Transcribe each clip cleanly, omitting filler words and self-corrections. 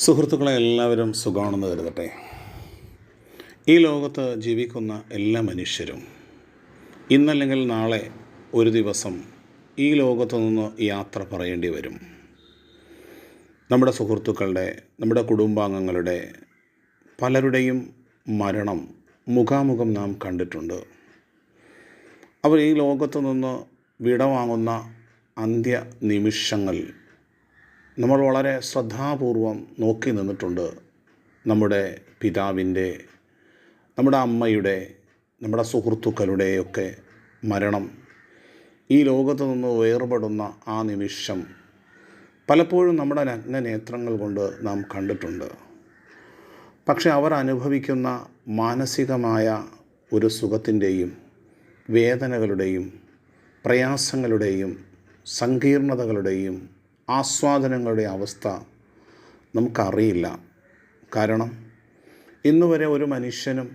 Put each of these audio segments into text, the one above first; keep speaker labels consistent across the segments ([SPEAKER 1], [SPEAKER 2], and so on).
[SPEAKER 1] സുഹൃത്തുക്കളെ, എല്ലാവരും സുഖമാണെന്ന് കരുതട്ടെ. ഈ ലോകത്ത് ജീവിക്കുന്ന എല്ലാ മനുഷ്യരും ഇന്നല്ലെങ്കിൽ നാളെ ഒരു ദിവസം ഈ ലോകത്തു നിന്ന് യാത്ര പറയേണ്ടി വരും. നമ്മുടെ സുഹൃത്തുക്കളുടെ, നമ്മുടെ കുടുംബാംഗങ്ങളുടെ പലരുടെയും മരണം മുഖാമുഖം നാം കണ്ടിട്ടുണ്ട്. അവർ ഈ ലോകത്തു നിന്ന് വിടവാങ്ങുന്ന അന്ത്യ നിമിഷങ്ങൾ നമ്മൾ വളരെ ശ്രദ്ധാപൂർവം നോക്കി നിന്നിട്ടുണ്ട്. നമ്മുടെ പിതാവിൻ്റെ, നമ്മുടെ അമ്മയുടെ, നമ്മുടെ സുഹൃത്തുക്കളുടെയൊക്കെ മരണം, ഈ ലോകത്തു നിന്ന് വേർപെടുന്ന ആ നിമിഷം പലപ്പോഴും നമ്മുടെ നഗ്നനേത്രങ്ങൾ കൊണ്ട് നാം കണ്ടിട്ടുണ്ട്. പക്ഷെ അവർ അനുഭവിക്കുന്ന മാനസികമായ ഒരു സുഖത്തിൻ്റെയും വേദനകളുടെയും പ്രയാസങ്ങളുടെയും സങ്കീർണതകളുടെയും ആസ്വാദനങ്ങളുടെ അവസ്ഥ നമുക്കറിയില്ല. കാരണം ഇന്നുവരെ ഒരു മനുഷ്യനും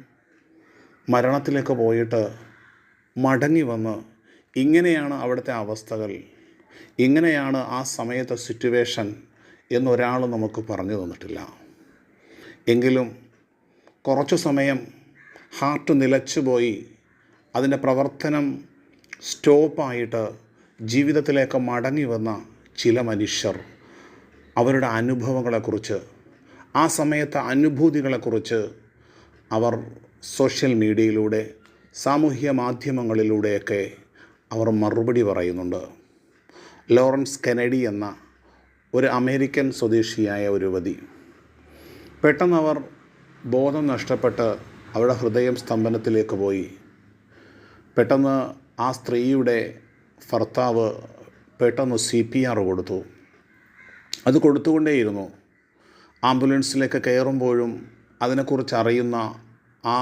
[SPEAKER 1] മരണത്തിലേക്ക് പോയിട്ട് മടങ്ങി വന്ന് ഇങ്ങനെയാണ് അവിടുത്തെ അവസ്ഥകൾ, ഇങ്ങനെയാണ് ആ സമയത്തെ സിറ്റുവേഷൻ എന്നൊരാൾ നമുക്ക് പറഞ്ഞു തന്നിട്ടില്ല. എങ്കിലും കുറച്ചു സമയം ഹാർട്ട് നിലച്ചുപോയി അതിൻ്റെ പ്രവർത്തനം സ്റ്റോപ്പായിട്ട് ജീവിതത്തിലേക്ക് മടങ്ങി വന്ന ചില മനുഷ്യർ അവരുടെ അനുഭവങ്ങളെക്കുറിച്ച്, ആ സമയത്തെ അനുഭൂതികളെക്കുറിച്ച് അവർ സോഷ്യൽ മീഡിയയിലൂടെ, സാമൂഹ്യ മാധ്യമങ്ങളിലൂടെയൊക്കെ അവർ മറുപടി പറയുന്നുണ്ട്. ലോറൻസ് കെനഡി എന്ന ഒരു അമേരിക്കൻ സ്വദേശിയായ ഒരു യുവതി, പെട്ടെന്ന് അവർ ബോധം നഷ്ടപ്പെട്ട് അവരുടെ ഹൃദയം സ്തംഭനത്തിലേക്ക് പോയി. പെട്ടെന്ന് ആ സ്ത്രീയുടെ ഭർത്താവ് പെട്ടെന്ന് CPR കൊടുത്തു. അത് കൊടുത്തുകൊണ്ടേയിരുന്നു. ആംബുലൻസിലേക്ക് കയറുമ്പോഴും അതിനെക്കുറിച്ച് അറിയുന്ന ആ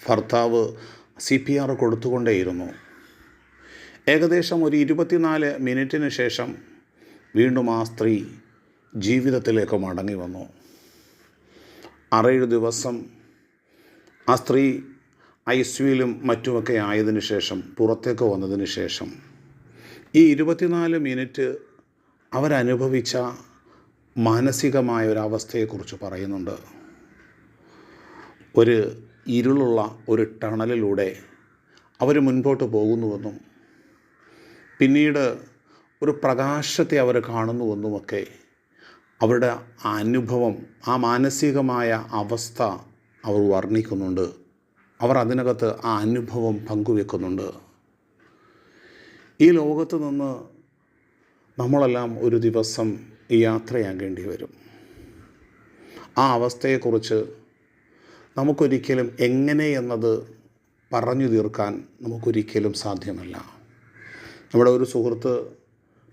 [SPEAKER 1] ഭർത്താവ് CPR കൊടുത്തുകൊണ്ടേയിരുന്നു. ഏകദേശം ഒരു 24 മിനിറ്റിന് ശേഷം വീണ്ടും ആ സ്ത്രീ ജീവിതത്തിലേക്ക് മടങ്ങി വന്നു. 6-7 ദിവസം ആ സ്ത്രീ ICUവിലും മറ്റുമൊക്കെ ആയതിനു ശേഷം, പുറത്തേക്ക് വന്നതിന് ശേഷം ഈ 24 മിനിറ്റ് അവരനുഭവിച്ച മാനസികമായ ഒരവസ്ഥയെക്കുറിച്ച് പറയുന്നുണ്ട്. ഒരു ഇരുളുള്ള ഒരു ടണലിലൂടെ അവർ മുൻപോട്ട് പോകുന്നുവെന്നും പിന്നീട് ഒരു പ്രകാശത്തെ അവർ കാണുന്നുവെന്നുമൊക്കെ അവരുടെ അനുഭവം, ആ മാനസികമായ അവസ്ഥ അവർ വർണ്ണിക്കുന്നുണ്ട്. അവർ അതിനകത്ത് ആ അനുഭവം പങ്കുവെക്കുന്നുണ്ട്. ഈ ലോകത്ത് നിന്ന് നമ്മളെല്ലാം ഒരു ദിവസം യാത്രയാകേണ്ടി വരും. ആ അവസ്ഥയെക്കുറിച്ച് നമുക്കൊരിക്കലും എങ്ങനെ എന്നത് പറഞ്ഞു തീർക്കാൻ നമുക്കൊരിക്കലും സാധ്യമല്ല. നമ്മുടെ ഒരു സുഹൃത്ത്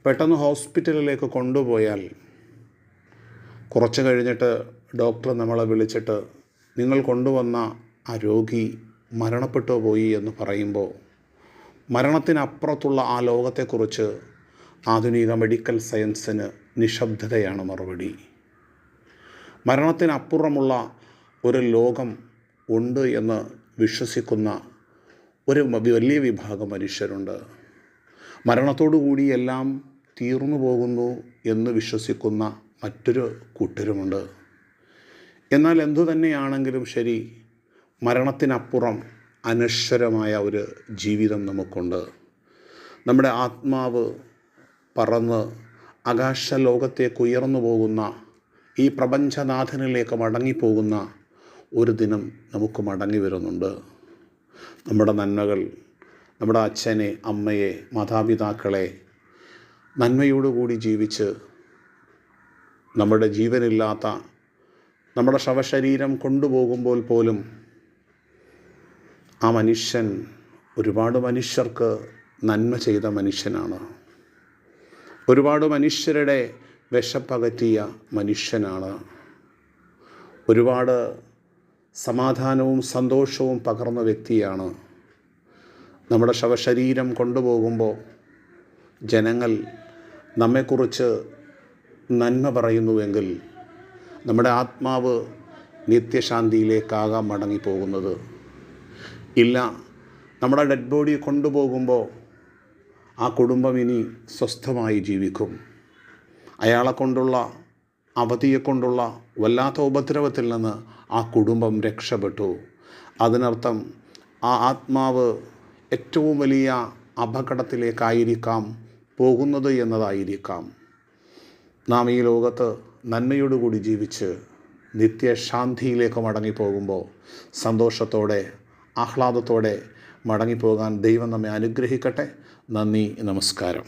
[SPEAKER 1] പെട്ടെന്ന് ഹോസ്പിറ്റലിലേക്ക് കൊണ്ടുപോയാൽ കുറച്ച് കഴിഞ്ഞിട്ട് ഡോക്ടർ നമ്മളെ വിളിച്ചിട്ട് നിങ്ങൾ കൊണ്ടുവന്ന ആ രോഗി മരണപ്പെട്ടു പോയി എന്ന് പറയുമ്പോൾ, മരണത്തിനപ്പുറത്തുള്ള ആ ലോകത്തെക്കുറിച്ച് ആധുനിക മെഡിക്കൽ സയൻസിന് നിശബ്ദതയാണ് മറുപടി. മരണത്തിനപ്പുറമുള്ള ഒരു ലോകം ഉണ്ട് എന്ന് വിശ്വസിക്കുന്ന ഒരു വലിയ വിഭാഗം മനുഷ്യരുണ്ട്. മരണത്തോടു കൂടി എല്ലാം തീർന്നു പോകുന്നു എന്ന് വിശ്വസിക്കുന്ന മറ്റൊരു കൂട്ടരുമുണ്ട്. എന്നാൽ എന്തു തന്നെയാണെങ്കിലും ശരി, മരണത്തിനപ്പുറം അനശ്വരമായ ഒരു ജീവിതം നമുക്കുണ്ട്. നമ്മുടെ ആത്മാവ് പറന്ന് ആകാശലോകത്തേക്ക് ഉയർന്നു പോകുന്ന, ഈ പ്രപഞ്ചനാഥനിലേക്ക് മടങ്ങിപ്പോകുന്ന ഒരു ദിനം നമുക്ക് മടങ്ങി വരുന്നുണ്ട്. നമ്മുടെ നന്മകൾ, നമ്മുടെ അച്ഛനെ, അമ്മയെ, മാതാപിതാക്കളെ നന്മയോടുകൂടി ജീവിച്ച് നമ്മുടെ ജീവനില്ലാത്ത നമ്മുടെ ശവശരീരം കൊണ്ടുപോകുമ്പോൾ പോലും ആ മനുഷ്യൻ ഒരുപാട് മനുഷ്യർക്ക് നന്മ ചെയ്ത മനുഷ്യനാണ്. ഒരുപാട് മനുഷ്യരുടെ വിശപ്പകറ്റിയ മനുഷ്യനാണ്. ഒരുപാട് സമാധാനവും സന്തോഷവും പകർന്ന വ്യക്തിയാണ്. നമ്മുടെ ശവശരീരം കൊണ്ടുപോകുമ്പോൾ ജനങ്ങൾ നമ്മെക്കുറിച്ച് നന്മ പറയുന്നുവെങ്കിൽ നമ്മുടെ ആത്മാവ് നിത്യശാന്തിയിലേക്കാകാൻ മടങ്ങിപ്പോകുന്നത് ഇല്ല. നമ്മുടെ ഡെഡ് ബോഡി കൊണ്ടുപോകുമ്പോൾ ആ കുടുംബം ഇനി സ്വസ്ഥമായി ജീവിക്കും. അയാളെ കൊണ്ടുള്ള അവധിയെക്കൊണ്ടുള്ള വല്ലാത്ത ഉപദ്രവത്തിൽ നിന്ന് ആ കുടുംബം രക്ഷപ്പെട്ടു. അതിനർത്ഥം ആ ആത്മാവ് ഏറ്റവും വലിയ അപകടത്തിലേക്കായിരിക്കാം പോകുന്നത് എന്നതായിരിക്കാം. നാം ഈ ലോകത്ത് നന്മയോടുകൂടി ജീവിച്ച് നിത്യശാന്തിയിലേക്ക് മടങ്ങിപ്പോകുമ്പോൾ സന്തോഷത്തോടെ ആഹ്ലാദത്തോടെ മടങ്ങിപ്പോകാൻ ദൈവം നമ്മെ അനുഗ്രഹിക്കട്ടെ. നന്ദി, നമസ്കാരം.